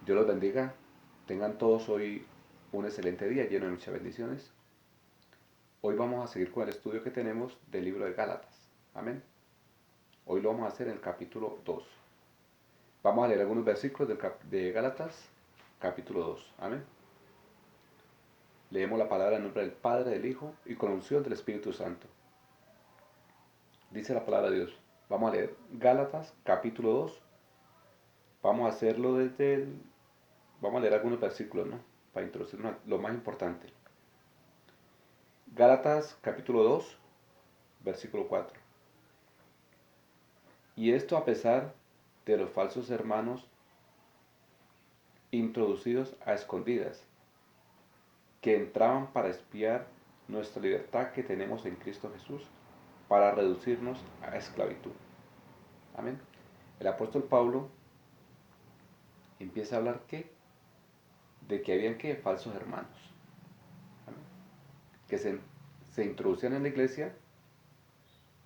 Dios los bendiga. Tengan todos hoy un excelente día lleno de muchas bendiciones. Hoy vamos a seguir con el estudio que tenemos del libro de Gálatas. Amén. Hoy lo vamos a hacer en el capítulo 2. Vamos a leer algunos versículos de Gálatas, capítulo 2. Amén. Leemos la palabra en nombre del Padre, del Hijo y con unción del Espíritu Santo. Dice la palabra de Dios. Vamos a leer Gálatas, capítulo 2. Vamos a hacerlo Vamos a leer algunos versículos, ¿no? Para introducir lo más importante. Gálatas, capítulo 2, versículo 4. Y esto a pesar de los falsos hermanos introducidos a escondidas, que entraban para espiar nuestra libertad que tenemos en Cristo Jesús, para reducirnos a esclavitud. Amén. El apóstol Pablo empieza a hablar de que habían falsos hermanos. Amén. Que se introducían en la iglesia,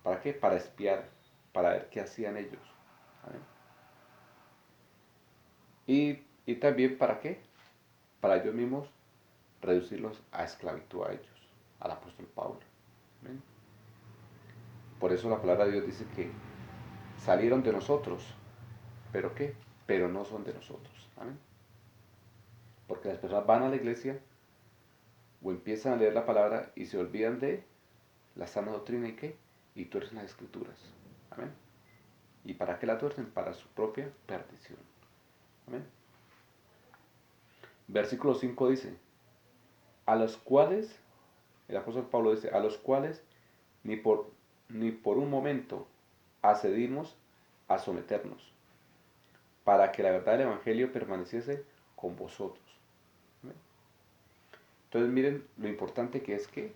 ¿para qué? Para espiar, para ver qué hacían ellos. Amén. Y también ¿para qué? Para ellos mismos reducirlos a esclavitud a ellos, al apóstol Pablo. ¿Amén? Por eso la palabra de Dios dice que salieron de nosotros, ¿pero qué? Pero no son de nosotros. ¿Amén? Porque las personas van a la iglesia o empiezan a leer la palabra y se olvidan de la sana doctrina y qué, y tuercen las escrituras. ¿Amén? ¿Y para qué la tuercen? Para su propia perdición. ¿Amén? Versículo 5 dice, a los cuales, el apóstol Pablo dice, a los cuales ni por un momento accedimos a someternos, para que la verdad del Evangelio permaneciese con vosotros. ¿Amén? Entonces miren lo importante que es que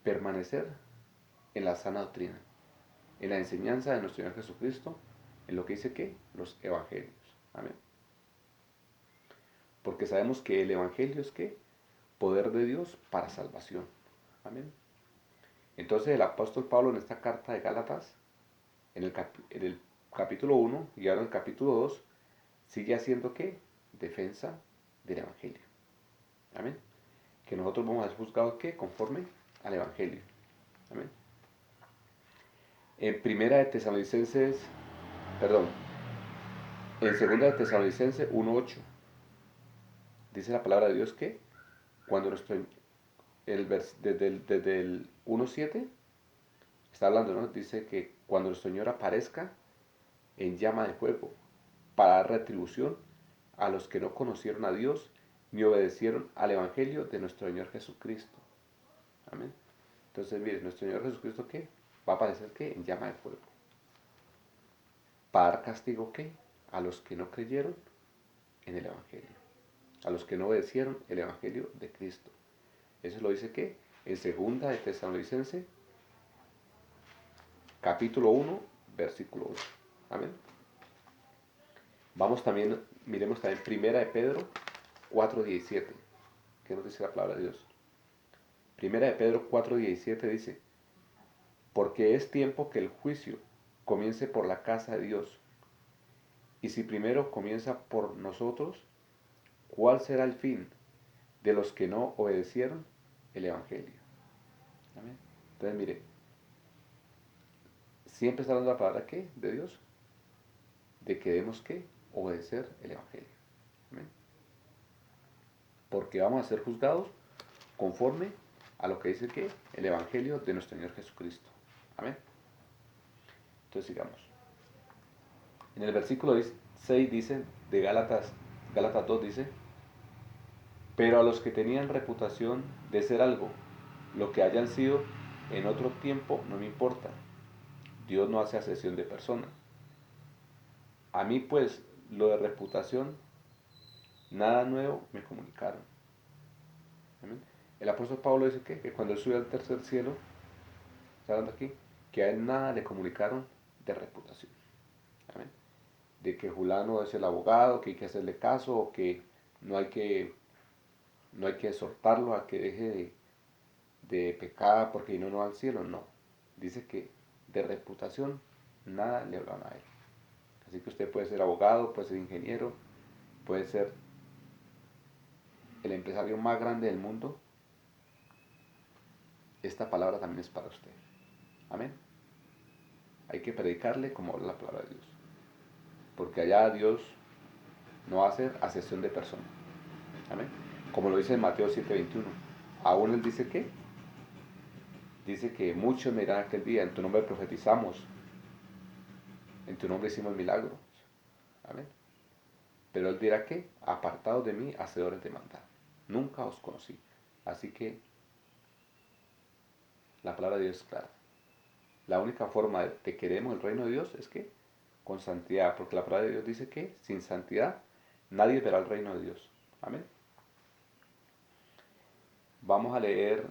permanecer en la sana doctrina, en la enseñanza de nuestro Señor Jesucristo, en lo que dice que los evangelios. Amén. Porque sabemos que el evangelio es que poder de Dios para salvación. Amén. Entonces el apóstol Pablo en esta carta de Gálatas, en el capítulo 1 y ahora en el capítulo 2, sigue haciendo ¿qué? Defensa del evangelio. Amén. Que nosotros vamos a ser juzgados ¿qué? Conforme al evangelio. Amén. En primera de Tesalonicenses, perdón, en segunda de Tesalonicenses 1:8 dice la palabra de Dios que cuando desde el 1:7 está hablando, ¿no? Dice que cuando el Señor aparezca en llama de fuego para dar retribución a los que no conocieron a Dios ni obedecieron al Evangelio de nuestro Señor Jesucristo. Amén. Entonces, mire, nuestro Señor Jesucristo, ¿qué? Va a aparecer, ¿qué? En llama de fuego. Para dar castigo, ¿qué? A los que no creyeron en el Evangelio. A los que no obedecieron el Evangelio de Cristo. Eso lo dice, ¿qué? En segunda de Tesalonicenses, capítulo 1, versículo 8. Amén. Vamos también, miremos también primera de Pedro 4:17. ¿Qué nos dice la palabra de Dios? Primera de Pedro 4:17 dice, porque es tiempo que el juicio comience por la casa de Dios. Y si primero comienza por nosotros, ¿cuál será el fin de los que no obedecieron el Evangelio? Amén. Entonces, mire, siempre está hablando la palabra ¿qué? De Dios, de que debemos ¿qué? Obedecer el Evangelio. Amén. Porque vamos a ser juzgados conforme a lo que dice que el Evangelio de nuestro Señor Jesucristo. Amén. Entonces sigamos. En el versículo 6 dice, de Gálatas 2 dice, pero a los que tenían reputación de ser algo, lo que hayan sido en otro tiempo no me importa. Dios no hace acepción de persona. A mí pues lo de reputación, nada nuevo me comunicaron. ¿Amén? El apóstol Pablo dice que cuando él subió al tercer cielo, está hablando aquí, que a él nada le comunicaron de reputación. ¿Amén? De que Julano es el abogado, que hay que hacerle caso, o que no hay que, no hay que exhortarlo a que deje de pecar porque si no, no va al cielo. No. Dice que de reputación nada le hablan a él. Así que usted puede ser abogado, puede ser ingeniero, puede ser el empresario más grande del mundo, esta palabra también es para usted. Amén. Hay que predicarle como habla la palabra de Dios. Porque allá Dios no va a hacer acepción de personas. Amén. Como lo dice en Mateo 7:21. Aún él dice que, dice que muchos me dirán aquel día, en tu nombre profetizamos, en tu nombre hicimos milagros. Amén. Pero él dirá que, apartados de mí, hacedores de maldad. Nunca os conocí. Así que la palabra de Dios es clara. La única forma de que queremos el reino de Dios es que con santidad, porque la palabra de Dios dice que sin santidad nadie verá el reino de Dios. Amén. Vamos a leer,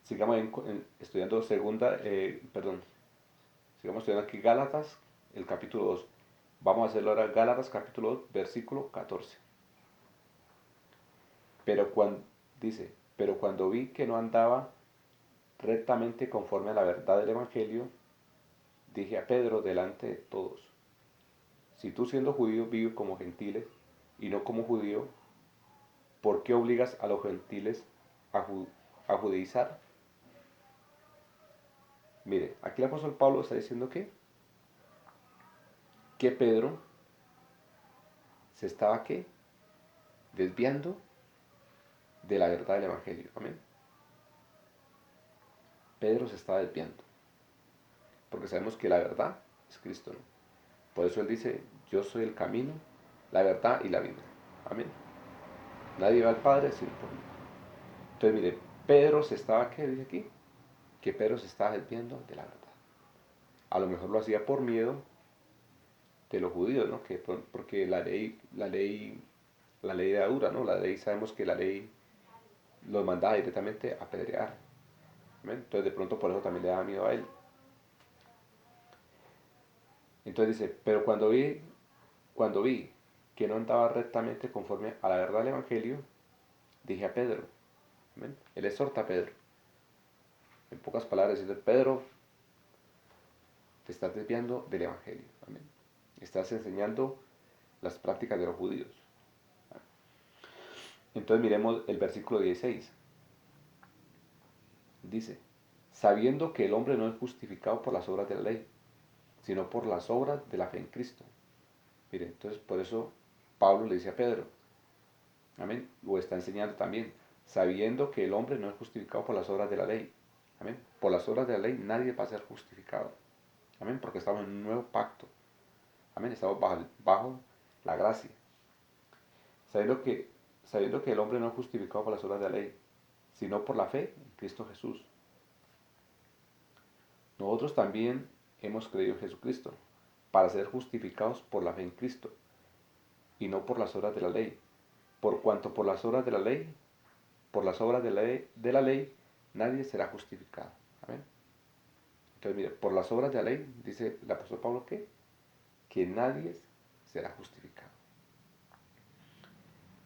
sigamos estudiando sigamos estudiando aquí Gálatas, el capítulo 2. Vamos a hacerlo ahora Gálatas capítulo 2, versículo 14. Pero cuando, dice, pero cuando vi que no andaba rectamente conforme a la verdad del Evangelio, dije a Pedro delante de todos, si tú siendo judío vives como gentiles y no como judío, ¿por qué obligas a los gentiles a judaizar? Mire, aquí el apóstol Pablo está diciendo que Pedro se estaba desviando de la verdad del Evangelio. Amén. Pedro se estaba desviando, porque sabemos que la verdad es Cristo, ¿no? Por eso él dice, yo soy el camino, la verdad y la vida. Amén. Nadie va al Padre sino por mí. Entonces, mire, Pedro se estaba, ¿qué dice aquí? Que Pedro se estaba desviando de la verdad. A lo mejor lo hacía por miedo de los judíos, ¿no? Porque la ley era dura, ¿no? La ley, sabemos que la ley los mandaba directamente a apedrear. ¿Ven? Entonces de pronto por eso también le daba miedo a él. Entonces dice, pero cuando vi que no andaba rectamente conforme a la verdad del Evangelio, dije a Pedro, ¿ven? Él exhorta a Pedro. En pocas palabras, dice, Pedro, te estás desviando del Evangelio. Amén. Estás enseñando las prácticas de los judíos. Entonces miremos el versículo 16. Dice, sabiendo que el hombre no es justificado por las obras de la ley, sino por las obras de la fe en Cristo. Mire, entonces por eso Pablo le dice a Pedro, amén, o está enseñando también, sabiendo que el hombre no es justificado por las obras de la ley. Amén. Por las obras de la ley nadie va a ser justificado. Amén, porque estamos en un nuevo pacto. Amén, estamos bajo la gracia. Sabiendo que, sabiendo que el hombre no es justificado por las obras de la ley, sino por la fe en Cristo Jesús. Nosotros también hemos creído en Jesucristo para ser justificados por la fe en Cristo y no por las obras de la ley. Por cuanto por las obras de la ley, por las obras de la ley, nadie será justificado. ¿Amén? Entonces, mire, por las obras de la ley, dice el apóstol Pablo que nadie será justificado.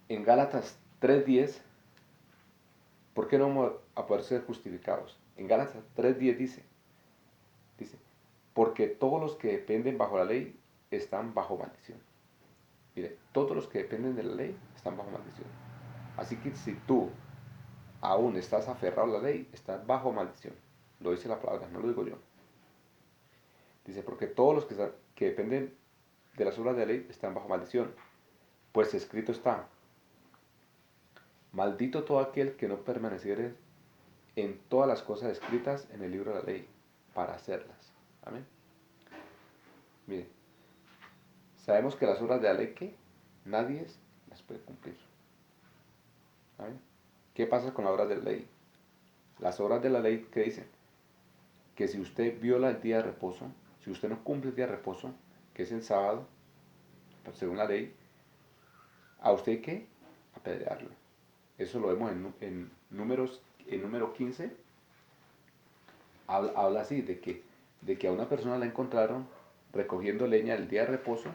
En Gálatas 3:10, ¿por qué no vamos a poder ser justificados? En Gálatas 3:10 dice, porque todos los que dependen bajo la ley están bajo maldición. Mire, todos los que dependen de la ley están bajo maldición. Así que si tú aún estás aferrado a la ley, estás bajo maldición. Lo dice la palabra, no lo digo yo. Dice, porque todos los que dependen de las obras de la ley están bajo maldición. Pues escrito está, maldito todo aquel que no permaneciere en todas las cosas escritas en el libro de la ley, para hacerlas. Amén. Mire, sabemos que las obras de la ley que nadie las puede cumplir. ¿Amén? ¿Qué pasa con las obras de la ley? Las obras de la ley que dicen que si usted viola el día de reposo, si usted no cumple el día de reposo, que es el sábado, pues según la ley, a usted hay que apedrearlo. Eso lo vemos en número 15, habla así, de que a una persona la encontraron recogiendo leña el día de reposo,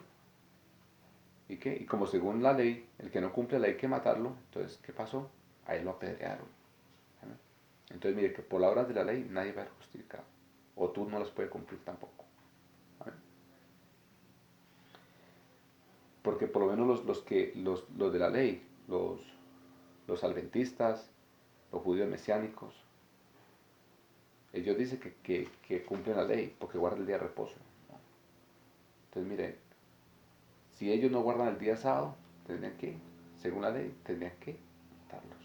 y como según la ley, el que no cumple la ley hay que matarlo, entonces, ¿qué pasó? A él lo apedrearon. ¿Amén? Entonces, mire, que por las obras de la ley nadie va a ser justificado, o tú no las puedes cumplir tampoco. ¿Amén? Porque por lo menos los de la ley, los adventistas, los judíos mesiánicos, ellos dicen que cumplen la ley porque guardan el día de reposo. Entonces miren, si ellos no guardan el día sábado, tendrían que, según la ley, tendrían que matarlos.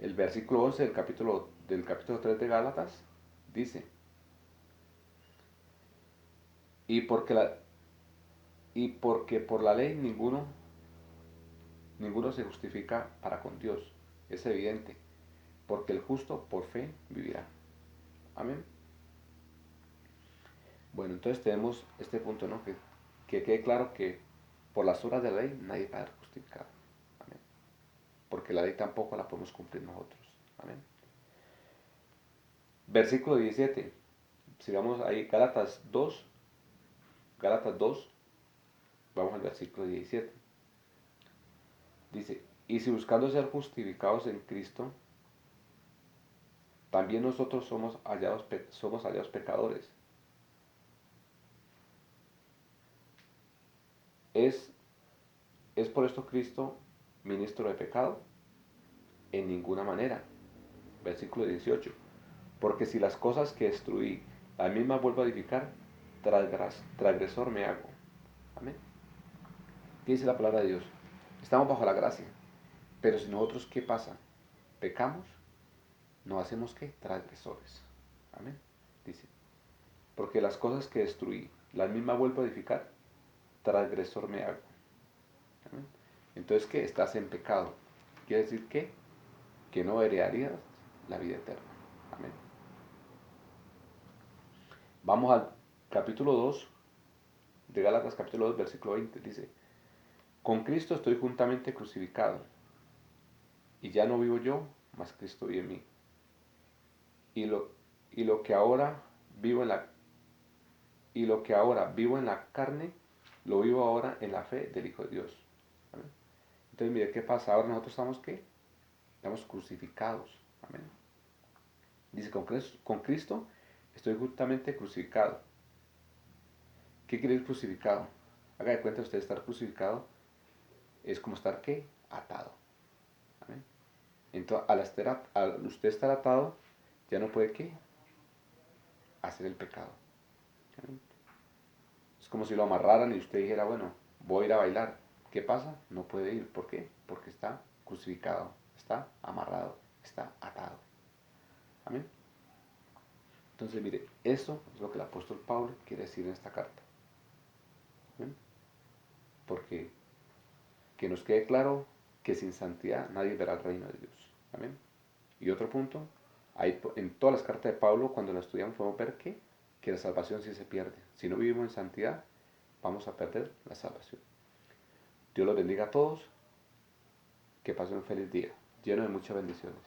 El versículo 11 del capítulo 3 de Gálatas dice, y porque, y porque por la ley ninguno se justifica para con Dios. Es evidente, porque el justo por fe vivirá. Amén. Bueno, entonces tenemos este punto, ¿no? Que quede claro que por las obras de la ley nadie va a ser justificado. Amén. Porque la ley tampoco la podemos cumplir nosotros. Amén. Versículo 17. Sigamos ahí, Gálatas 2, vamos al versículo 17. Dice, y si buscando ser justificados en Cristo, también nosotros somos hallados pecadores. ¿Es por esto Cristo ministro de pecado? En ninguna manera. Versículo 18. Porque si las cosas que destruí, las mismas vuelvo a edificar, transgresor me hago. Amén. ¿Qué dice la palabra de Dios? Estamos bajo la gracia. Pero si nosotros, ¿qué pasa? Pecamos, ¿nos hacemos qué? Transgresores. Amén. Dice, porque las cosas que destruí, las mismas vuelvo a edificar, transgresor me hago. Amén. Entonces, ¿qué? Estás en pecado. Quiere decir que no heredarías la vida eterna. Amén. Vamos al capítulo 2 de Gálatas, capítulo 2, versículo 20. Dice, con Cristo estoy juntamente crucificado, y ya no vivo yo, mas Cristo vive en mí. Y lo que ahora vivo en la y lo que ahora vivo en la carne, lo vivo ahora en la fe del Hijo de Dios. ¿Amén? Entonces, mire, ¿qué pasa? Ahora nosotros estamos, ¿qué? Estamos crucificados. Amén. Dice, con Cristo estoy justamente crucificado. ¿Qué quiere decir crucificado? Haga de cuenta usted, estar crucificado es como estar, ¿qué? Atado. Amén. Entonces, al usted estar atado, ya no puede, ¿qué? Hacer el pecado. ¿Amén? Es como si lo amarraran y usted dijera, bueno, voy a ir a bailar. ¿Qué pasa? No puede ir. ¿Por qué? Porque está crucificado, está amarrado, está atado. Amén. Entonces, mire, eso es lo que el apóstol Pablo quiere decir en esta carta. ¿Amén? Porque que nos quede claro que sin santidad nadie verá el reino de Dios. Amén. Y otro punto, en todas las cartas de Pablo, cuando las estudiamos, podemos ver que la salvación sí se pierde. Si no vivimos en santidad, vamos a perder la salvación. Dios los bendiga a todos. Que pasen un feliz día, lleno de muchas bendiciones.